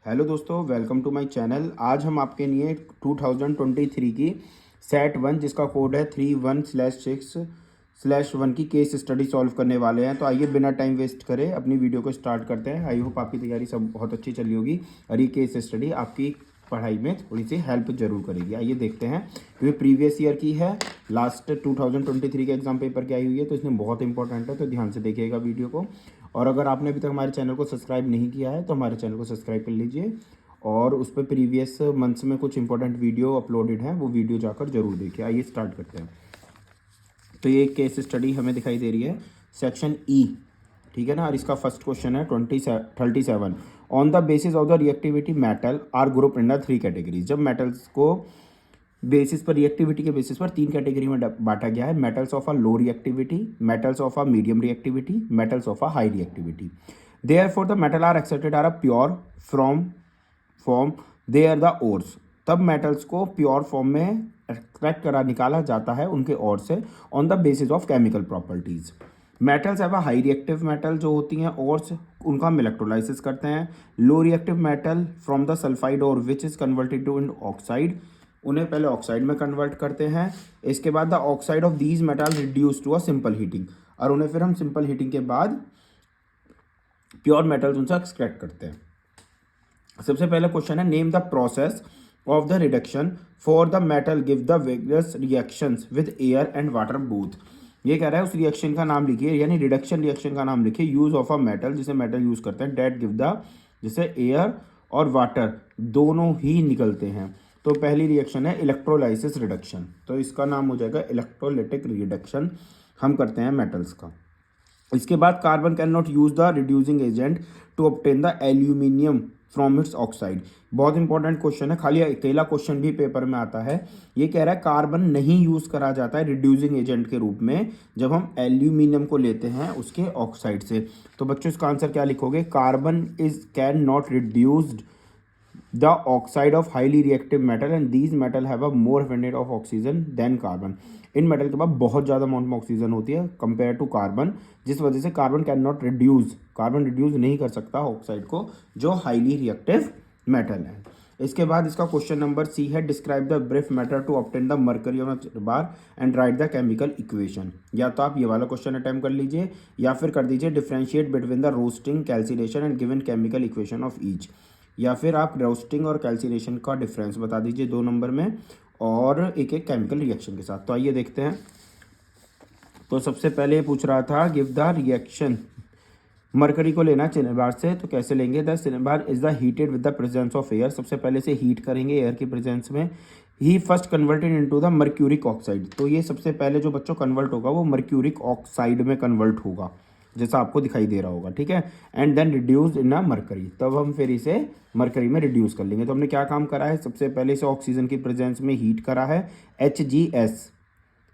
Hello दोस्तों, welcome to my channel. आज हम आपके लिए 2023 की सेट 1 जिसका कोड है 31/6/1 की केस स्टडी सॉल्व करने वाले हैं। तो आइए बिना टाइम वेस्ट करें अपनी वीडियो को स्टार्ट करते हैं। आई होप आपकी तैयारी सब बहुत अच्छी चली होगी और ये केस स्टडी आपकी पढ़ाई में थोड़ी सी हेल्प जरूर करेगी। आइए देखते हैं, क्योंकि प्रीवियस ईयर की है, लास्ट 2023 के एग्जाम पेपर की आई हुई है, तो इसमें बहुत इंपॉर्टेंट है। तो ध्यान से देखिएगा वीडियो को। और अगर आपने अभी तक हमारे चैनल को सब्सक्राइब नहीं किया है तो हमारे चैनल को सब्सक्राइब कर लीजिए और उस पर प्रीवियस मंथ्स में कुछ इंपॉर्टेंट वीडियो अपलोडेड हैं, वो वीडियो जाकर जरूर देखिए। आइए स्टार्ट करते हैं। तो ये केस स्टडी हमें दिखाई दे रही है, सेक्शन ई, ठीक है ना। और इसका फर्स्ट क्वेश्चन है 37। On the basis of the reactivity metal are group in the 3 categories. जब मेटल्स को बेसिस पर, रिएक्टिविटी के बेसिस पर 3 कैटेगरी में बांटा गया है। Metals of a low reactivity, metals of a medium reactivity, metals of a high reactivity. Therefore the metal are accepted are a pure from form they are the ores. तब metals को pure form में extract करा निकाला जाता है उनके ओर से on the basis of chemical properties. Metals have a high reactive metal जो होती हैं ओर्स, उनका हम इलेक्ट्रोलाइसिस करते हैं। Low reactive metal from the sulphide ore which is converted to in oxide, उन्हें पहले ऑक्साइड में कन्वर्ट करते हैं। इसके बाद the oxide of these metal reduce to a simple heating, और उन्हें फिर हम सिंपल हीटिंग के बाद प्योर मेटल्स उनसे एक्सट्रैक्ट करते हैं। सबसे पहला क्वेश्चन है, name the process of the reduction for the metal give the various reactions with air and water both. ये कह रहा है उस रिएक्शन का नाम लिखिए, यानी रिडक्शन रिएक्शन का नाम लिखिए, यूज ऑफ अ मेटल, जिसे मेटल यूज करते हैं, डेट गिव द, जिसे एयर और वाटर दोनों ही निकलते हैं। तो पहली रिएक्शन है इलेक्ट्रोलाइसिस रिडक्शन, तो इसका नाम हो जाएगा इलेक्ट्रोलिटिक रिडक्शन, हम करते हैं मेटल्स का। इसके बाद carbon can not use the reducing agent to obtain the aluminium from its oxide. बहुत इंपॉर्टेंट क्वेश्चन है, खाली अकेला क्वेश्चन भी पेपर में आता है। ये कह रहा है कार्बन नहीं यूज करा जाता है रिड्यूसिंग एजेंट के रूप में जब हम एल्यूमिनियम को लेते हैं उसके ऑक्साइड से। तो बच्चों इसका आंसर क्या लिखोगे, carbon is can not reduced the oxide of highly reactive metal and these metal have a more abundant of oxygen than carbon। In metal के पास बहुत ज़्यादा अमाउंट में ऑक्सीजन होती है कंपेयर टू कार्बन, जिस वजह से carbon can not reduce, carbon reduce नहीं कर सकता ऑक्साइड को जो हाईली रिएक्टिव मेटल है। इसके बाद इसका क्वेश्चन नंबर सी है, describe the brief method to obtain the mercury on a bar and write the chemical equation. या तो आप ये वाला क्वेश्चन अटेम्प्ट कर लीजिए या फिर कर दीजिए differentiate between the roasting, calcination and given chemical equation of each, या फिर आप रोस्टिंग और कैल्सिनेशन का डिफरेंस बता दीजिए 2 नंबर में और एक एक केमिकल रिएक्शन के साथ। तो आइए देखते हैं। तो सबसे पहले पूछ रहा था गिव द रिएक्शन, मरकरी को लेना चिनबार से, तो कैसे लेंगे, the cinnabar is the heated with the presence of air. सबसे पहले से हीट करेंगे एयर की प्रेजेंस में। He first converted into the mercuric oxide, तो ये सबसे पहले जो बच्चों कन्वर्ट होगा वो मर्क्यूरिक ऑक्साइड में कन्वर्ट होगा, जैसा आपको दिखाई दे रहा होगा, ठीक है। And then reduce in a mercury, तब हम फिर इसे मरकरी में रिड्यूस कर लेंगे। तो हमने क्या काम करा है, सबसे पहले इसे ऑक्सीजन की प्रेजेंस में हीट करा है, HgS,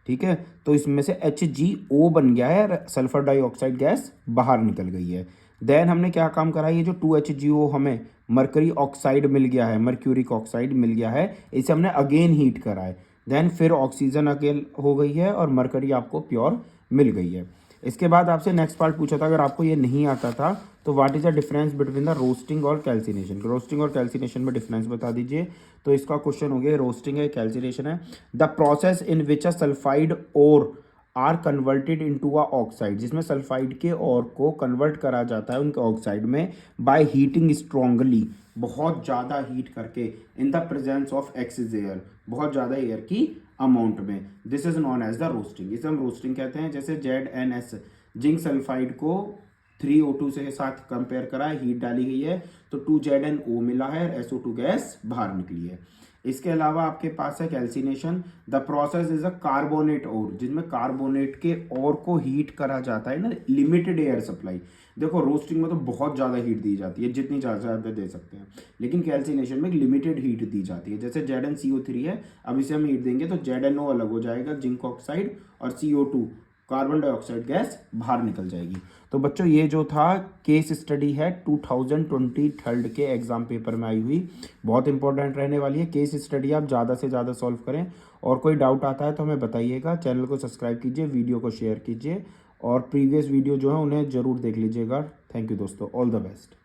ठीक है। तो इसमें से HgO बन गया है, सल्फर डाइऑक्साइड गैस बाहर निकल गई है। देन हमने क्या काम करा है, ये जो 2HgO हमें मरकरी ऑक्साइड मिल गया है, मर्क्यूरिक ऑक्साइड मिल गया है, इसे हमने अगेन हीट करा है। देन फिर ऑक्सीजन अकेले हो गई है और मरकरी आपको प्योर मिल गई है। इसके बाद आपसे नेक्स्ट पार्ट पूछा था, अगर आपको ये नहीं आता था तो what is the difference between the roasting और कैल्सिनेशन। रोस्टिंग और कैल्सिनेशन में डिफरेंस बता दीजिए। तो इसका क्वेश्चन हो गया, रोस्टिंग है कैल्सिनेशन है, the process in which a sulphide ore are converted into a oxide, जिसमें सल्फाइड के ओर को कन्वर्ट करा जाता है उनके ऑक्साइड में बाय हीटिंग स्ट्रांगली, बहुत ज़्यादा हीट करके, in the presence of excess air, बहुत ज़्यादा एयर की अमाउंट में। This is known as the roasting, इसे हम रोस्टिंग कहते हैं। जैसे ZnS, जिंक सल्फाइड को 3O2 से साथ कंपेयर करा है, हीट डाली गई है तो 2ZnO मिला है, SO2 गैस बाहर निकली है। इसके अलावा आपके पास है calcination, the process is a carbonate ore, जिसमें कार्बोनेट के ओर को हीट करा जाता है ना, लिमिटेड एयर सप्लाई। देखो रोस्टिंग में तो बहुत ज़्यादा हीट दी जाती है, जितनी ज़्यादा दे सकते हैं, लेकिन कैल्सिनेशन में लिमिटेड हीट दी जाती है। जैसे ZnCO3 है, अब इसे हम हीट देंगे तो ZnO अलग हो जाएगा, जिंक ऑक्साइड, और CO2 कार्बन डाइऑक्साइड गैस बाहर निकल जाएगी। तो बच्चों ये जो था केस स्टडी है 2023 के एग्जाम पेपर में आई हुई, बहुत इंपॉर्टेंट रहने वाली है। केस स्टडी आप ज़्यादा से ज़्यादा सॉल्व करें, और कोई डाउट आता है तो हमें बताइएगा। चैनल को सब्सक्राइब कीजिए, वीडियो को शेयर कीजिए और प्रीवियस वीडियो जो है उन्हें ज़रूर देख लीजिएगा। थैंक यू दोस्तों, ऑल द बेस्ट।